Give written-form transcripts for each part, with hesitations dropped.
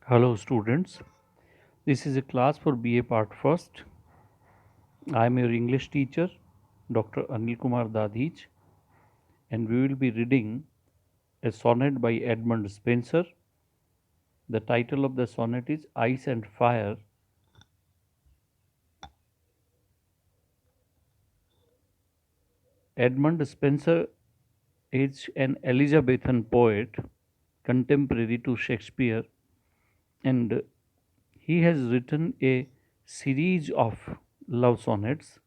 Hello students, this is a class for BA Part First. I am your English teacher, Dr. Anil Kumar Dadhij, and we will be reading a sonnet by Edmund Spenser. The title of the sonnet is Ice and Fire. Edmund Spenser is an Elizabethan poet contemporary to Shakespeare, and he has written a series of love sonnets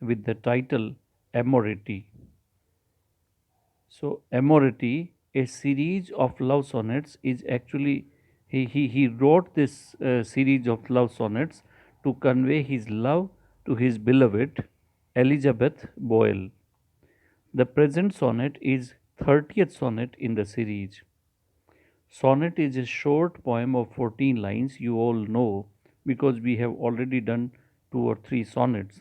with the title Amority. So, Amority, a series of love sonnets, is actually he wrote this series of love sonnets to convey his love to his beloved Elizabeth Boyle. The present sonnet is 30th sonnet in the series. Sonnet is a short poem of 14 lines, you all know, because we have already done 2 or 3 sonnets.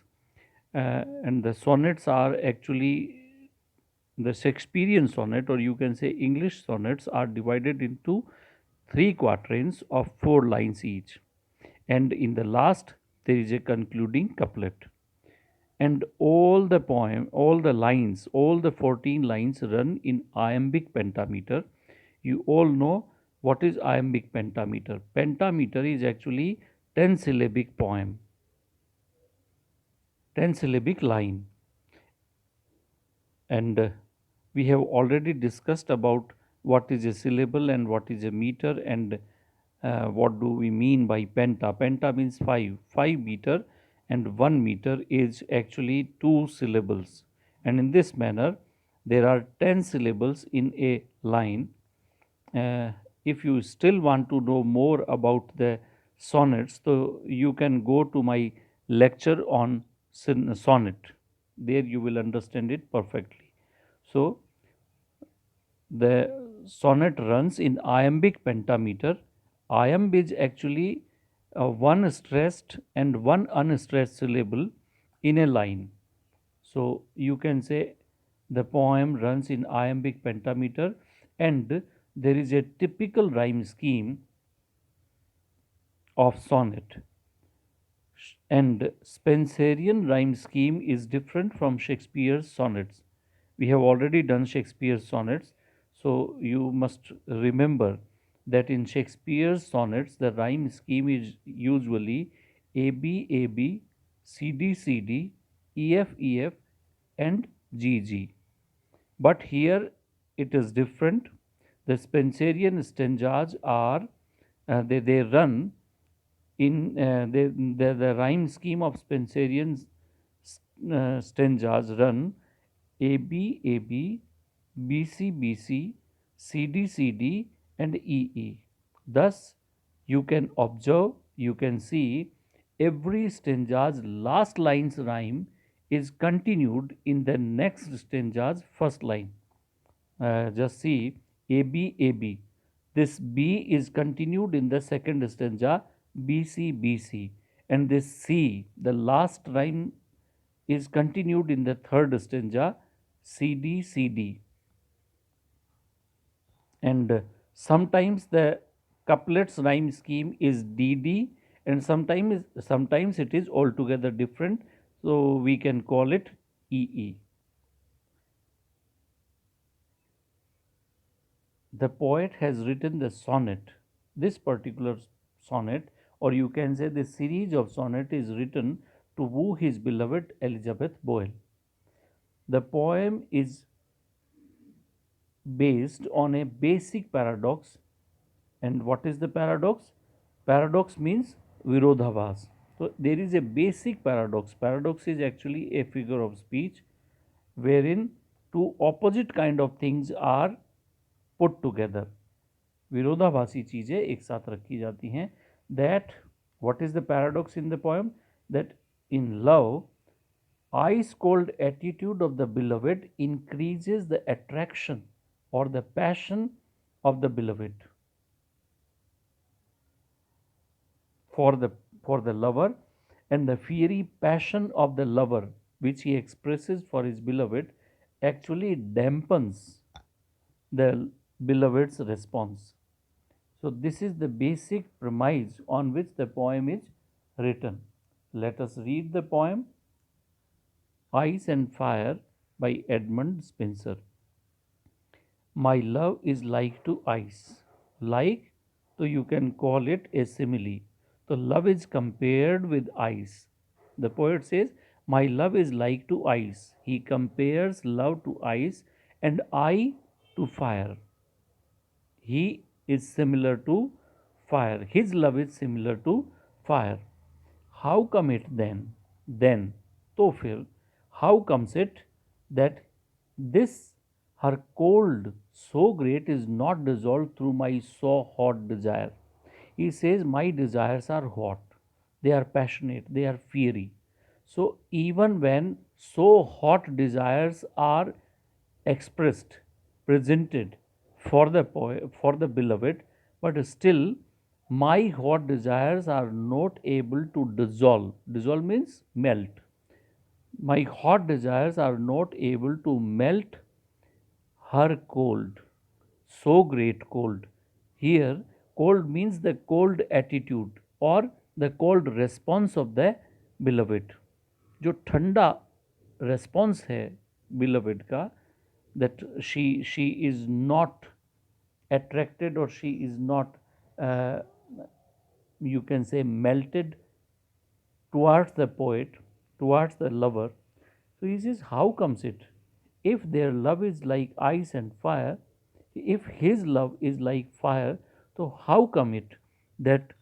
And the sonnets are actually the Shakespearean sonnet, or you can say English sonnets, are divided into 3 quatrains of 4 lines each. And in the last, there is a concluding couplet. And all the lines, all the 14 lines run in iambic pentameter. You all know what is iambic pentameter. Pentameter is actually 10 syllabic poem, 10 syllabic line. And we have already discussed about what is a syllable and what is a meter, and what do we mean by penta. Penta means 5 meter, and 1 meter is actually 2 syllables, and in this manner there are 10 syllables in a line. If you still want to know more about the sonnets, so you can go to my lecture on sonnet. There you will understand it perfectly. So, the sonnet runs in iambic pentameter. Iamb is actually one stressed and one unstressed syllable in a line. So, you can say the poem runs in iambic pentameter, and there is a typical rhyme scheme of sonnet. And Spenserian rhyme scheme is different from Shakespeare's sonnets. We have already done Shakespeare's sonnets, so you must remember that in Shakespeare's sonnets, the rhyme scheme is usually AB, AB, CD, CD, EF, EF, and GG. But here it is different. The Spenserian stanzas are they run in the rhyme scheme of Spenserian stanzas run AB, AB, BC, BC, CD, CD, and EE. Thus, you can observe, you can see every stanza's last line's rhyme is continued in the next stanza's first line. Just see AB, AB. This B is continued in the second stanza, BC, BC. And this C, the last rhyme, is continued in the third stanza, CD, CD. And sometimes the couplets rhyme scheme is DD, and sometimes it is altogether different, so we can call it EE. The poet has written the sonnet. This particular sonnet, or you can say the series of sonnet, is written to woo his beloved Elizabeth Boyle. The poem is based on a basic paradox. And what is the paradox? Paradox means virodhavas. So there is a basic paradox. Paradox is actually a figure of speech wherein two opposite kind of things are put together. विरोधाभासी चीजें एक साथ रखी जाती हैं. That what is the paradox in the poem? That in love, ice cold attitude of the beloved increases the attraction or the passion of the beloved for the lover, and the fiery passion of the lover which he expresses for his beloved actually dampens the beloved's response. So, this is the basic premise on which the poem is written. Let us read the poem Ice and Fire by Edmund Spenser. My love is like to ice. Like, so you can call it a simile. So, love is compared with ice. The poet says, my love is like to ice. He compares love to ice and I to fire. He is similar to fire. His love is similar to fire. How come it then? Then, तो फिर, how comes it that this her cold so great is not dissolved through my so hot desire? He says, my desires are hot, they are passionate, they are fiery. So even when so hot desires are expressed, presented for the beloved, but still my hot desires are not able to dissolve. Dissolve means melt. My hot desires are not able to melt her cold, so great cold. Here, cold means the cold attitude or the cold response of the beloved. जो ठंडा response है beloved का, that she is not attracted or she is not uh, you can say melted towards the poet, towards the lover. So he says, how comes it? If their love is like ice and fire, if his love is like fire, so how come it that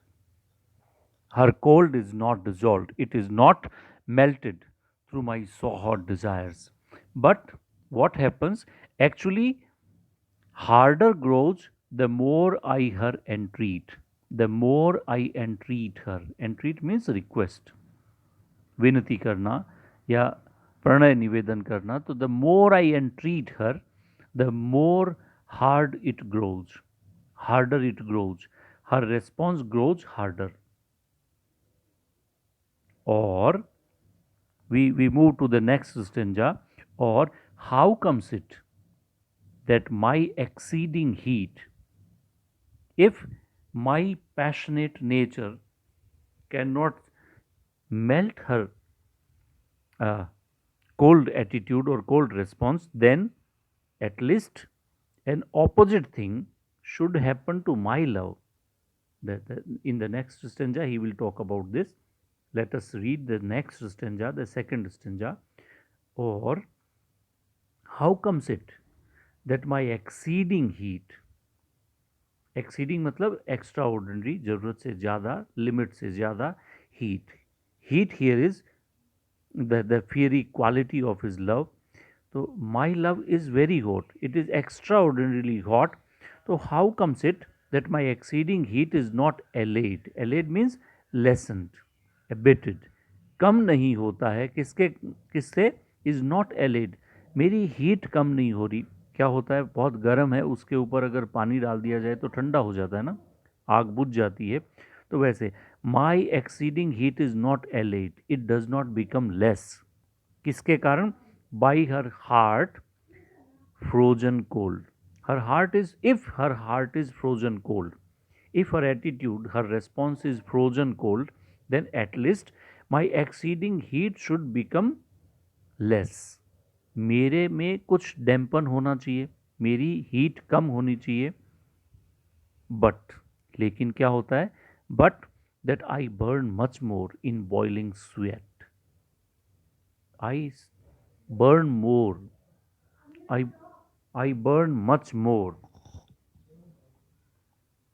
her cold is not dissolved, it is not melted through my so hot desires? But what happens? Actually, harder grows the more I her entreat. The more I entreat her. Entreat means request. विनती करना या प्रणय निवेदन करना. तो the more I entreat her the more hard it grows, harder it grows, her response grows harder. Or we move to the next stanza. Or how comes it that my exceeding heat, if my passionate nature cannot melt her cold attitude or cold response, then at least an opposite thing should happen to my love. In the next stanza, he will talk about this. Let us read the next stanza, the second stanza. Or how comes it that my exceeding heat, exceeding मतलब extraordinary, जरूरत से ज़्यादा, limit से ज़्यादा, heat. Heat here is the fiery quality of his love. So my love is very hot. It is extraordinarily hot. So how comes it that my exceeding heat is not allayed? Allayed means lessened, abated. कम नहीं होता है किसके किससे? Is not allayed. मेरी heat कम नहीं हो रही. क्या होता है? बहुत गर्म है, उसके ऊपर अगर पानी डाल दिया जाए तो ठंडा हो जाता है ना, आग बुझ जाती है. तो वैसे my exceeding heat is not allayed, it does not become less. किसके कारण? By her heart frozen cold. Her heart is, if her heart is frozen cold, if her attitude, her response is frozen cold, then at least my exceeding heat should become less. मेरे में कुछ dampen होना चाहिए, मेरी heat कम होनी चाहिए. But लेकिन क्या होता है? But that I burn much more in boiling sweat. I burn more, I I burn much more